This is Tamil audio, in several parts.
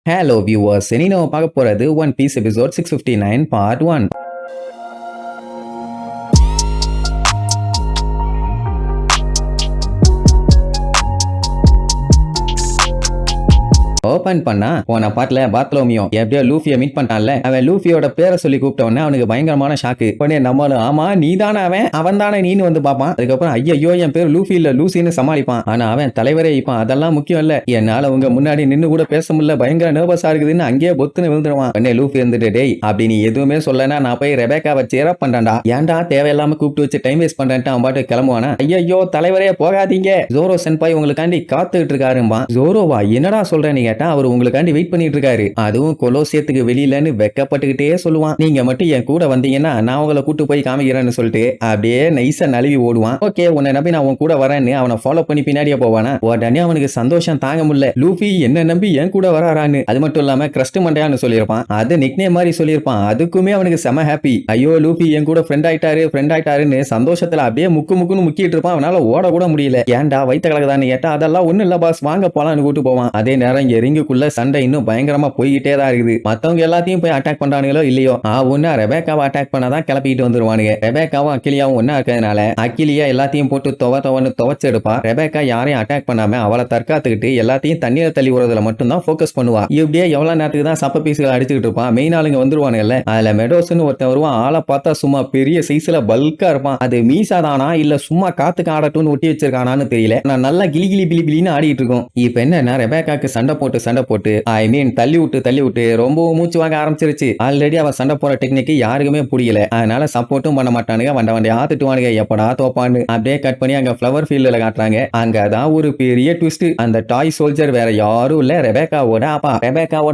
Hello viewers, இனி நம்ம பார்க்க போறது one piece episode 659 part 1. Open பண்ணா போன பாட்டுல பாத்லோமியோ எப்படியோ லூஃபியை மீட் பண்ணான்ல, அவன் லூஃபியோட பேரை சொல்லி கூப்பிட்ட உடனே அவனுக்கு பயங்கரமான ஷாக்கு. உடனே நம்மளும் ஆமா நீ தானே அவன் தானே நீன்னு வந்து பாப்பான். அதுக்கப்புறம் ஐயோ என் பேர் லூஃபி இல்ல லூசின்னு சமாளிப்பான். ஆனா அவன் தலைவரே இப்பான். அதெல்லாம் முக்கியம் இல்ல, என்னால உங்க முன்னாடி நின்னு கூட பேச முடியல, பயங்கர நர்வஸா இருக்குதுன்னு அங்கேயே பொத்துன்னு விழுந்துருவான். உடனே லூஃபி இருந்துட்டு டேய் அப்படி நீ எதுவுமே சொல்லனா நான் போய் ரெபேக்காவை சேரப் பண்றேன்டா, ஏன்டா தேவையில்லாம கூப்பிட்டு வச்சு டைம் வேஸ்ட் பண்றேன்ட்டு அவன் பாட்டு கிளம்புவானா. ஐயோ தலைவரே போகாதீங்க, ஜோரோ சென்பாய் உங்களுக்காண்டி காத்துக்கிட்டு இருக்காரும்பா. ஜோரோவா என்னடா சொல்ற நீ கேட்டா அவர் உங்களுக்காண்டி வெயிட் பண்ணிட்டு இருக்காரு, அதுவும் கொலோசியத்துக்கு வெளியிலன்னு வெக்கப்பட்டுக்கிட்டே சொல்லுவான். நீங்க மட்டும் என் கூட வந்தீங்கன்னா நான் உங்களை கூட்டு போய் காமிக்கிறேன்னு சொல்லிட்டு அப்படியே நைஸா நழுவி ஓடுவான். ஓகே உன்னை நம்பி நான் உன் கூட வரேன்னு அவனை ஃபாலோ பண்ணி பின்னாடியே போவானா. உடனே அவனுக்கு சந்தோஷம் தாங்க முடியல, லூஃபி என்ன நம்பி என் கூட வராரான்னு. அது மட்டும் இல்லாம கிரஸ்ட் மண்டையான்னு சொல்லியிருப்பான், அது நிக்னே மாதிரி சொல்லியிருப்பான். அதுக்குமே அவனுக்கு செம ஹாப்பி. ஐயோ லூஃபி என் கூட ஃப்ரெண்ட் ஆயிட்டாருன்னு சந்தோஷத்துல அப்படியே முக்குன்னு முக்கிட்டு இருப்பான். அவனால ஓட கூட முடியல. ஏன்டா வயிற்று கலக்குதான்னு கேட்டா அதெல்லாம் ஒண்ணு இல்ல பாஸ் வாங்க போலான்னு கூட்டு போவான். அதே நேரம் இங்க ரிங்குக்குள்ள சண்டை இன்னும் பயங்கரமா போய்கிட்டே தான் இருக்குது. மத்தவங்க எல்லாத்தையும் போய் அட்டாக் பண்றானுங்களோ இல்லையோ, ஒன்னா ரெபேக்காவை அட்டாக் பண்ணாதான் கிளப்பிட்டு வந்துருவானுங்க. ரெபேக்காவும் அக்கிலியாவும் ஒன்னா இருக்கிறதுனால அக்கிலியா எல்லாத்தையும் போட்டு துவச்சு எடுப்பா. ரெபேக்கா யாரையும் அட்டாக் பண்ணாம அவளை தற்காத்துக்கிட்டு எல்லாத்தையும் தண்ணீரை தள்ளி விடுறதுல மட்டும் தான் போக்கஸ் பண்ணுவா. இப்படியே எவ்வளவு நேரத்துக்கு தான் சப்ப பீஸ்களை அடிச்சுக்கிட்டு இருப்பான். மெயின் ஆளுங்க வந்துருவானுங்கல்ல, அதுல மெடோஸ்னு ஒருத்தன் வருவான். ஆளை பார்த்தா சும்மா பெரிய சைஸ்ல பல்கா இருப்பான். அது மீசாதானா இல்ல சும்மா காத்துக்கு ஆடட்டும்னு ஒட்டி வச்சிருக்கானான்னு தெரியல. நான் நல்லா கிளி பிலின்னு ஆடிட்டு இருக்கோம். இப்ப என்ன ரெபேக்காக்கு சண்டை போட்டு ஐ மீன் தள்ளி விட்டு ரொம்ப மூச்சு வாங்க ஆரம்பிச்சிருச்சு. ஆல்ரெடி அவன் சண்டை போற டெக்னிக் யாருக்குமே புரியல, அதனால சப்போர்ட்டும் பண்ண மாட்டானுங்க. வண்டையா திட்டுவானுங்க, எப்படா தோப்பான்னு. அப்படியே கட் பண்ணி அங்க ஃப்ளவர் ஃபீல்ட்ல காட்டுறாங்க. அங்கதான் ஒரு பெரிய ட்விஸ்ட். அந்த டாய் சோல்ஜர் வேற யாரும் இல்ல, ரெபேக்காவோட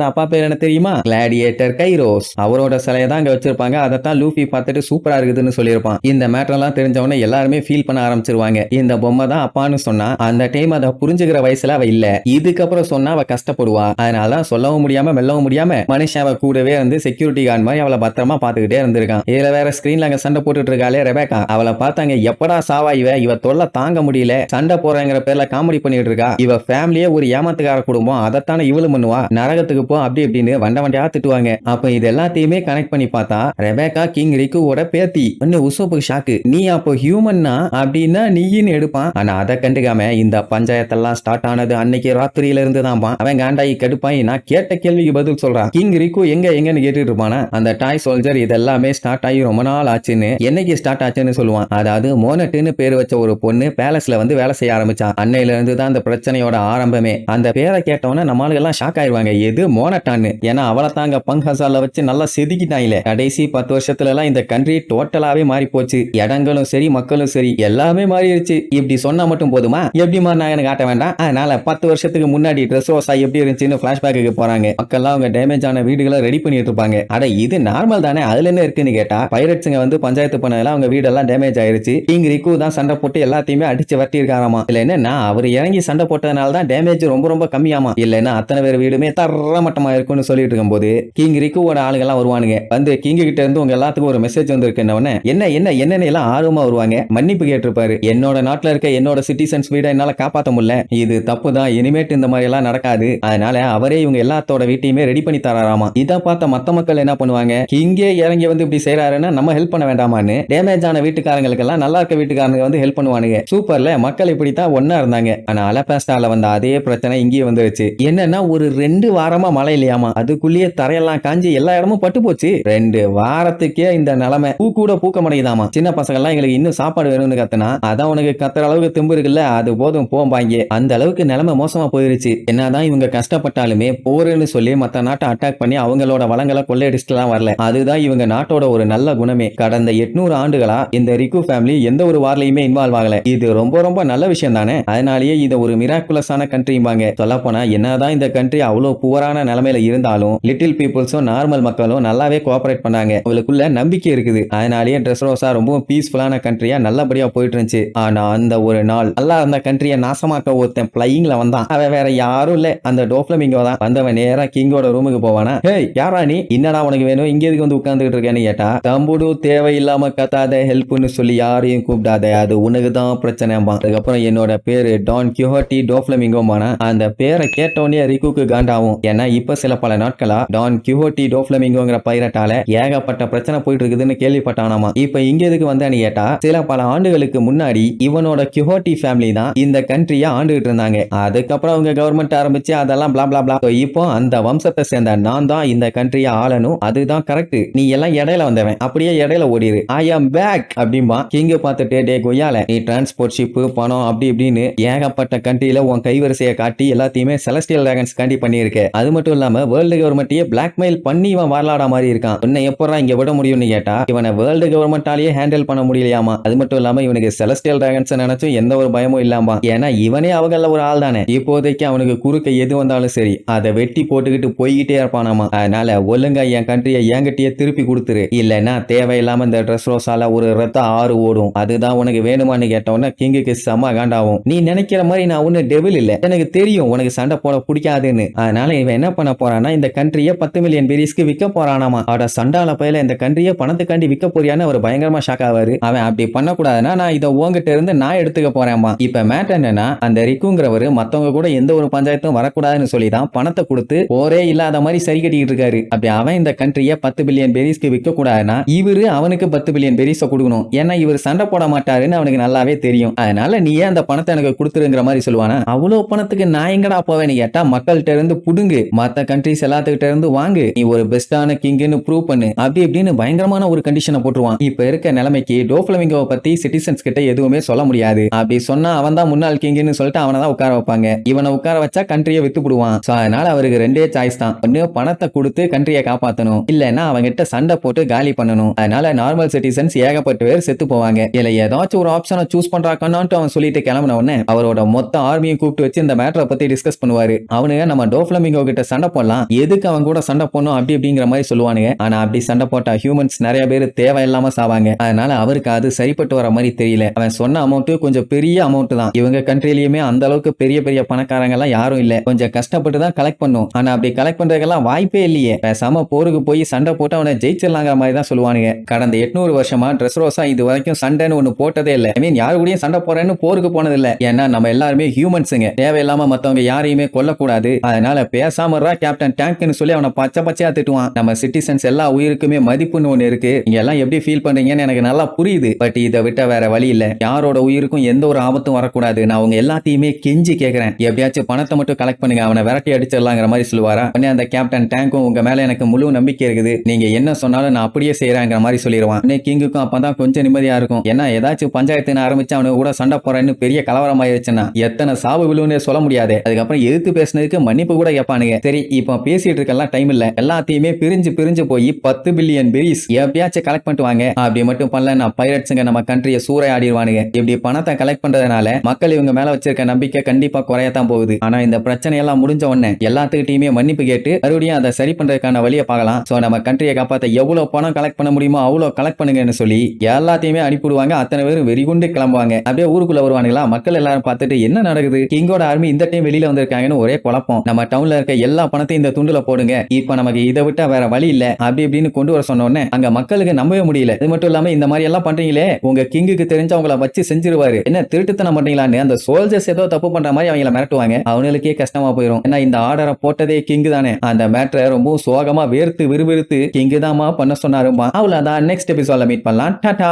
அப்பா பேர் என்ன தெரியுமா? Gladiator kairos. அவரோட சிலையை தான் அங்க வச்சிருப்பாங்க. அதைத்தான் லூஃபி பார்த்துட்டு சூப்பரா இருக்குதுன்னு சொல்லியிருப்பான். இந்த மேட்டர் எல்லாம் தெரிஞ்சவன எல்லாருமே ஃபீல் பண்ண ஆரம்பிச்சிருவாங்க. இந்த பொம்மை தான் அப்பான்னு சொன்னா அந்த டைம் அதை புரிஞ்சுக்கிற வயசுல அவ இல்ல, இதுக்கப்புறம் சொன்னா அவ கஷ்டப்படுவா. அதனால சொல்லவும் முடியாம மெல்லவும் முடியாம மனுஷன் அவ கூடவே வந்து செக்யூரிட்டி கார்டு மாதிரி அவளை பத்திரமா பாத்துக்கிட்டே இருந்திருக்கான். இதுல வேற ஸ்கிரீன்ல அங்க சண்டை போட்டுட்டு இருக்காளே ரெபேக்கா, அவளை பார்த்தாங்க எப்படா சாவா இவ தொல்லை தாங்க முடியல, சண்டை போறங்கிற பேர்ல காமெடி பண்ணிட்டு இருக்கா. இவ ஃபேமிலியே ஒரு ஏமாத்துக்கார குடும்பம், அதைத்தானே இவளும் பண்ணுவா, நரகத்துக்கு போ அப்படி இப்படின்னு வண்டையா திட்டுவாங்க. அப்ப இது எல்லாத்தையுமே கனெக்ட் பண்ணி பார்த்தா ரெபேக்கா கிங் ரிக்குவோட பேத்தி. உசோப்புக்கு ஷாக்கு, நீ அப்போ ஹியூமன்னா அப்படின்னா நீன்னு எடுப்பான். ஆனா அதை கண்டுக்காம இந்த பஞ்சாயத்தெல்லாம் ஸ்டார்ட் ஆனது அன்னைக்கு ராத்திரியில இருந்து தான். அவன் காண்டாயி கடுப்பாய் நான் கேட்ட கேள்விக்கு பதில் சொல்றான். கிங் ரிக்கு எங்கன்னு கேட்டுட்டு இருப்பானா. அந்த டாய் சோல்ஜர் இதெல்லாமே ஸ்டார்ட் ஆகி ரொம்ப நாள் ஆச்சுன்னு, என்னைக்கு ஸ்டார்ட் ஆச்சுன்னு சொல்லுவான். அதாவது மோனட்டுன்னு பேர் வச்ச ஒரு பொண்ணு பேலஸ்ல வந்து வேலை செய்ய ஆரம்பிச்சான். அன்னையில இருந்து தான் அந்த பிரச்சனையோட ஆரம்பமே. அந்த பேரை கேட்டவன நம்மளுக்கு எல்லாம் ஷாக் ஆயிருவாங்க, எது மோனட்டான்னு. ஏன்னா அவளை தாங்க பங்க் ஹசால வச்சு நல்லா செதுக்கிட்டாயில. கடைசி 10 வருஷத்துல எல்லாம் இந்த கண்ட்ரி டோட்டலாவே மாறி போச்சு. இடங்களும் சரி மக்களும் சரி எல்லாமே மாறிடுச்சு. இப்படி சொன்னா மட்டும் போதுமா? எப்படி மாறினா எனக்கு காட்ட வேண்டாம். அதனால 10 வருஷத்துக்கு முன்னாடி ட்ரெஸ் ரோசா எப்படி இருந்துச்சுன்னு பிளாஷ்பேக்கு போறாங்க. மக்கள்லாம் அவங்க டேமேஜ் ஆன வீடுகளை ரெடி பண்ணிட்டு இருப்பாங்க. அட இது நார்மல் தானே, அதுல என்ன இருக்குன்னு கேட்டா பைரட்ஸ்ங்க வந்து பஞ்சாயத்து பண்ணல அவங்க வீடெல்லாம் டேமேஜ் ஆயிருச்சு. கிங் ரிக்கு தான் சண்டை போட்டு எல்லாத்தையுமே அடிச்சு வட்டி இருக்காராமா. இல்ல என்னன்னா அவர் இறங்கி சண்டை போட்டதுனால தான் டேமேஜ் ரொம்ப கம்மியாமா. இல்லன்னா அத்தனை பேர் வீடுமே தரமட்டமா இருக்கும்னு சொல்லிட்டு இருக்கும்போது கிங் ரிக்குவோட ஆளுங்கெல்லாம் வருவானுங்க. வந்து கிங் கிட்ட இருந்து உங்க எல்லாத்துக்கும் ஒரு மெசேஜ் வந்திருக்குன்னு என்ன எல்லாம் ஆர்வமா வருவாங்க. மன்னிப்பு கேட்டிருப்பாரு. என்னோட நாட்டுல இருக்க என்னோட சிட்டிசன்ஸ் வீட என்னால காப்பாற்ற முடியல, இது தப்பு தான், இனிமேட்டு இந்த மாதிரி எல்லாம் நடக்காது. அதனால அவரே இவங்க எல்லாத்தோட வீட்டையுமே ரெடி பண்ணி தராராமா. இதை பார்த்த மத்த மக்கள் என்ன பண்ணுவாங்க, கிங்கே இறங்கி வந்து இப்படி செய்யறாருன்னா நம்ம ஹெல்ப் பண்ண வேண்டாமான்னு டேமேஜ் ஆன வீட்டுக்காரங்களுக்கு எல்லாம் நல்லா இருக்க வீட்டுக்காரங்க வந்து ஹெல்ப் பண்ணுவானுங்க. சூப்பர்ல, மக்கள் இப்படித்தான் ஒன்னா இருந்தாங்க. ஆனா அலபாஸ்டால வந்த அதே பிரச்சனை இங்கேயே வந்துருச்சு. என்னன்னா ஒரு 2 வாரமா மழை இல்லையாமா, அதுக்குள்ளேயே தரையெல்லாம் காஞ்சி எல்லா இடமும் பட்டு போச்சு. 2 வாரத்துக்கே இந்த நிலைமை. பூ கூட பூக்க மாட்டேங்குதாமா. சின்ன பசங்க எல்லாம் எங்களுக்கு இன்னும் சாப்பாடு வேணும்னு கத்துனா, அதான் உனக்கு கத்துற அளவுக்கு தெம்பு இருக்குல்ல, அது போதும் போம்பாங்க. அந்த அளவுக்கு நிலைமை மோசமா போயிருச்சு. என்னதான் இவங்க கஷ்டப்பட்டாலுமே போருன்னு சொல்லி மத்த நாட்டை அட்டாக் பண்ணி அவங்களோட வளங்களை கொள்ளையடிச்சுலாம் வரல. அதுதான் இவங்க நாட்டோட ஒரு நல்ல குணமே. கடந்த 800 ஆண்டுகளா இந்த ரிக்கு ஃபேமிலி எந்த ஒரு வார்லையுமே இன்வால்வ் ஆகல. இது ரொம்ப நல்ல விஷயம் தானே. அதனாலேயே இது ஒரு மிராக்குலஸான கண்ட்ரிம்பாங்க. சொல்ல போனா என்னதான் இந்த கண்ட்ரி அவ்வளவு புவரான நிலைமையில இருந்தாலும் லிட்டில் பீப்புள்ஸும் நார்மல் மக்களும் நல்லாவே கோஆபரேட் பண்ணாங்க. அவங்களுக்குள்ள நம்பிக்கை இருக்குது. அதனாலேயே ட்ரெஸ்ரோசா ரொம்ப பீஸ்ஃபுல்லான கண்ட்ரியா நல்லபடியா போயிட்டு இருந்துச்சு. ஆனா அந்த ஒரு நாள் நல்லா அந்த கண்ட்ரியை நாசமாக்க ஒருத்தன் பிளையிங்ல வந்தான். அவன் வேற யாரும் இல்ல, அந்த டோஃப்ளமிங்கோ தான். வந்தவன் நேரா கிங்கோட ரூமுக்கு போவானா, ஹேய் யாரா நீ, என்னடா உனக்கு வேணும், இங்க எதுக்கு வந்து உட்கார்ந்துட்டு இருக்கேன்னு கேட்டா, தம்புடு தேவையில்லாம கத்தாத, ஹெல்ப்னு சொல்லி யாரையும் கூப்பிடாத, அது உனக்கு தான் பிரச்சனைமா. அதுக்கப்புறம் என்னோட பேரு டான் கிஹோட்டி டோஃப்ளமிங்கோமானா, அந்த பேரை கேட்டோடனே ரிக்குக்கு காண்டாவும். ஏன்னா இப்ப சில பல நாட்களா டான் கிஹோட்டி டோஃப்ளமிங்கோங்கிற பைரட்டால ஏகப்பட்ட பிரச்சனை போயிட்டு இருக்குதுன்னு கேள்விப்பட்டானாமா. இப்ப இங்க எதுக்கு வந்தான்னு கேட்டா, சில பல ஆண்டுகளுக்கு முன்னாடி இவனோட கிஹோட்டி ஃபேமிலி தான் இந்த கண்ட்ரியை ஆண்டுகிட்டு இருந்தாங்க. அதுக்கப்புறம் அவங்க கவர்மெண்ட் ஆரம்பிச்சு அதெல்லாம் பிளா பிளா பிளா. இப்போ அந்த வம்சத்தை சேர்ந்த நான் தான் இந்த கண்ட்ரியை ஆளணும், அதுதான் கரெக்ட். நீ எல்லாம் இடையில வந்தவன், அப்படியே இடையில ஓடிரு, ஐ ஆம் பேக் அப்படிம்பா. கிங்க பார்த்துட்டு, டே கொய்யால, நீ டிரான்ஸ்போர்ட் ஷிப்பு பணம் அப்படி இப்படின்னு ஏகப்பட்ட கண்ட்ரியில உன் கைவரிசையை காட்டி எல்லாத்தையுமே செலஸ்டியல் டிராகன்ஸ் காண்டி பண்ணியிருக்க. அது மட்டும் இல்லாம வேர்ல்டு கவர்மெண்ட்டையே பிளாக்மெயில் பண்ணி இவன் வாழாட மாதிரி இருக்கான். உன்னை எப்படா இங்க விட முடியும்னு கேட்டா, இவனை வேர்ல்டு கவர்மெண்டாலேயே ஹேண்டில் பண்ண முடியலையாமா. அது மட்டும் இல்லாம இவனுக்கு செலஸ்டியல் டிராகன்ஸ் நினைச்சும் எந்த ஒரு பயமும் இல்லாமா. ஏன்னா இவனே அவங்கள ஒரு ஆள் தானே. இப்போதைக்கு அவனுக்கு குறுக்க எது வந்தாலும் சரி அதை வெட்டி போட்டுக்கிட்டு போய்கிட்டே இருப்பானாமா. அதனால ஒழுங்கா என் கண்ட்ரியை என்கிட்டயே திருப்பி கொடுத்துரு, இல்லைன்னா தேவையில்லாம இந்த ட்ரெஸ் ரோஸால ஒரு ரத்த ஆறு ஓடும், அதுதான் உனக்கு வேணுமான்னு கேட்டவொன்னே கிங்குக்கு செம்ம காண்டாகும். நீ நினைக்கிற மாதிரி நான் ஒண்ணு டெவில் இல்ல, எனக்கு தெரியும் உனக்கு சண்டை போட பிடிக்காதுன்னு. அதனால இவன் என்ன பண்ண போறான்னா, இந்த கண்ட்ரியை 10 மில்லியன் பெரிஸ்க்கு விற்க போறானாமா. அவட சண்டால பயில இந்த கண்ட்ரியை பணத்துக்காண்டி விற்க போறியான்னு அவர் பயங்கரமா ஷாக் ஆவாரு. அவன் அப்படி பண்ணக்கூடாதுன்னா நான் இதை உங்ககிட்ட இருந்து நான் எடுத்துக்க போறேன்மா. இப்ப மேட்டர் என்னன்னா, அந்த ரிக்குங்கிறவரு மத்தவங்க கூட எந்த ஒரு பஞ்சாயத்தும் வரக்கூடாதுன்னு சொல்லி தான் பணத்தை கொடுத்து போரே இல்லாத மாதிரி சரி கட்டிட்டு இருக்காரு. அப்படி அவன் இந்த கண்ட்ரியை 10 பில்லியன் பெரிஸ்க்கு விற்க கூடாதுன்னா இவரு அவனுக்கு 10 பில்லியன் பெரிஸை கொடுக்கணும். ஏன்னா இவர் சண்டை போட மாட்டாருன்னு அவனுக்கு நல்லாவே தெரியும். அதனால நீ ஏன் அந்த பணத்தை எனக்கு கொடுத்துருங்கிற மாதிரி சொல்லுவானா. அவ்வளவு பணத்துக்கு நான் எங்கடா போவேன்னு கேட்டா, மக்கள்கிட்ட இருந்து புடுங்கு, மத்த கண்ட்ரிஸ் எல்லாத்துக்கிட்ட இருந்து வாங்கு, நீ ஒரு பெஸ்டான கிங்னு ப்ரூவ் பண்ணு, அப்படி இப்படின்னு பயங்கரமான ஒரு கண்டிஷனை போட்டுருவான். இப்ப இருக்க நிலைமைக்கு டோஃப்ளமிங்கோவை பத்தி சிட்டிசன்ஸ் கிட்ட எதுவுமே சொல்ல முடியாது. அப்படி சொன்னா அவன் தான் முன்னாள் கிங்னு சொல்லிட்டு அவனை தான் உட்கார வைப்பாங்க. இவனை உட்கார வச்சா கண்ட்ரியை வித்து போடுவான். அதனால அவருக்கு ரெண்டே சாய்ஸ் தான், ஒன்னு பணத்தை கொடுத்து கண்ட்ரியை காப்பாற்றணும், இல்லைன்னா அவங்கிட்ட சண்டை போட்டு காலி பண்ணணும். அதனால நார்மல் சிட்டிசன்ஸ் ஏகப்பட்ட பேர் செத்து போவாங்க. இல்ல ஏதாச்சும் ஒரு ஆப்ஷனை சூஸ் பண்றாக்கன்னு அவன் சொல்லிட்டு கிளம்பின உடனே அவரோட மொத்த ஆர்மியும் கூப்பிட்டு வச்சு இந்த மேட்டரை பத்தி டிஸ்கஸ் பண்ணுவாரு. அவனுங்க நம்ம டோஃப்ளமிங்கோ கிட்ட சண்டை போடலாம், எதுக்கு அவன் கூட சண்டை போடணும் அப்படி அப்படிங்கிற மாதிரி சொல்லுவானுங்க. ஆனா அப்படி சண்டை போட்டா ஹியூமன்ஸ் நிறைய பேர் தேவையில்லாம சாவாங்க. அதனால அவருக்கு அது சரிப்பட்டு வர மாதிரி தெரியல. அவன் சொன்ன அமௌண்ட் கொஞ்சம் பெரிய அமௌண்ட் தான். இவங்க கண்ட்ரிலயுமே அந்த அளவுக்கு பெரிய பெரிய பணக்காரங்க எல்லாம் யாரும் இல்ல, கொஞ்சம் கஷ்டப்பட்டு தான் கலெக்ட் பண்ணும். ஆனா அப்படி கலெக்ட் பண்றதுக்கெல்லாம் வாய்ப்பே இல்லையே. பேசாம போருக்கு போய் சண்டை போட்டு அவனை ஜெயிச்சிடலாங்கிற மாதிரி தான் சொல்லுவானுங்க. கடந்த 800 வருஷமா ட்ரெஸ் ரோஸா இது வரைக்கும் சண்டைன்னு ஒண்ணு போட்டதே இல்ல. ஐ மீன் யாரு கூடயும் சண்டை போறேன்னு போருக்கு போனது இல்ல. ஏன்னா நம்ம எல்லாருமே ஹியூமன்ஸுங்க, தேவையில்லாம மத்தவங்க யாரையுமே கொல்லக்கூடாது. அதனால பேசாம கேப்டன் டேங்க்னு சொல்லி அவனை பச்சை பச்சையா திட்டுவான். நம்ம சிட்டிசன்ஸ் எல்லா உயிருக்குமே மதிப்புன்னு ஒண்ணு இருக்கு. நீங்க எல்லாம் எப்படி ஃபீல் பண்றீங்கன்னு எனக்கு நல்லா புரியுது. பட் இதை விட்ட வேற வழி இல்ல. யாரோட உயிருக்கும் எந்த ஒரு ஆபத்தும் வரக்கூடாது. நான் அவங்க எல்லாத்தையுமே கெஞ்சி கேட்கிறேன், எப்படியாச்சும் பணத்தை மட்டும் கலெக்ட் பண்ணுங்க, அவனை விரட்டி அடிச்சிடலாங்கிற மாதிரி சொல்லுவாரா. அந்த கேப்டன் டேங்கும் உங்க மேல எனக்கு முழு நம்பிக்கை இருக்குது, நீங்க என்ன சொன்னாலும் நான் அப்படியே செய்யறேங்கிற மாதிரி சொல்லிடுவான். கிங்குக்கும் அப்பதான் கொஞ்சம் நிம்மதியா இருக்கும். ஏன்னா ஏதாச்சும் பஞ்சாயத்துன்னு ஆரம்பிச்சு அவனுக்கு கூட சண்டை போறேன்னு பெரிய கலவரம் ஆயிடுச்சுன்னா எத்தனை சாவு விழுன்னு சொல்ல முடியாது. அதுக்கப்புறம் எதிர்த்து பேசினதுக்கு மன்னிப்பு கூட கேட்பானுங்க. சரி இப்போ பேசிட்டு இருக்கலாம் டைம் இல்ல, எல்லாத்தையுமே பிரிஞ்சு பிரிஞ்சு போய் 10 பில்லியன் பெரிஸ் எப்படியாச்சும் கலெக்ட் பண்ணிட்டு வாங்க. அப்படி மட்டும் பண்ணல நான் பைரட்ஸுங்க நம்ம கண்ட்ரியை சூறையாடிடுவானுங்க. இப்படி பணத்தை கலெக்ட் பண்றதுனால மக்கள் இவங்க மேல வச்சிருக்க நம்பிக்கை கண்டிப்பா குறையத்தான் போகுது. ஆனா இந்த பிரச்சனை எல்லாம் முடிஞ்ச உடனே எல்லாத்துக்கிட்டையுமே மன்னிப்பு கேட்டு மறுபடியும் அதை சரி பண்றதுக்கான வழியை பார்க்கலாம். சோ நம்ம கண்ட்ரியை காப்பாத்த எவ்வளவு பணம் கலெக்ட் பண்ண முடியுமோ அவ்வளவு கலெக்ட் பண்ணுங்கன்னு சொல்லி எல்லாத்தையுமே அனுப்பிடுவாங்க. அத்தனை பேரும் வெறிகுண்டு கிளம்புவாங்க. அப்படியே ஊருக்குள்ள வருவானுங்களா, மக்கள் எல்லாரும் பார்த்துட்டு என்ன நடக்குது, கிங்கோட ஆர்மி இந்த டைம் வெளியில வந்திருக்காங்கன்னு ஒரே குழப்பம். நம்ம டவுன்ல இருக்க எல்லா பணத்தையும் இந்த துண்டுல போடுங்க, இப்ப நமக்கு இதை விட்டா வேற வழி இல்ல அப்படி இப்படின்னு கொண்டு வர சொன்ன உடனே அங்க மக்களுக்கு நம்பவே முடியல. இது மட்டும் இல்லாம இந்த மாதிரி எல்லாம் பண்றீங்களே, உங்க கிங்குக்கு தெரிஞ்சு அவங்கள வச்சு செஞ்சிருவாரு, என்ன திருட்டுத்தனம் பண்றீங்களான்னு அந்த சோல்ஜர்ஸ் ஏதோ தப்பு பண்ற மாதிரி அவங்கள மிரட்டுவாங்க. அவங்களுக்கே கஷ்டமா போயிடும். ஏன்னா இந்த ஆர்டரை போட்டதே கிங் தானே. அந்த மேட்டரை ரொம்ப சோகமா வேர்த்து விறுவிறுத்து கிங் தாமா பண்ண சொன்னாருமா. அவ்வளவுதான். நெக்ஸ்ட் எபிசோட்ல மீட் பண்ணலாம். டாடா.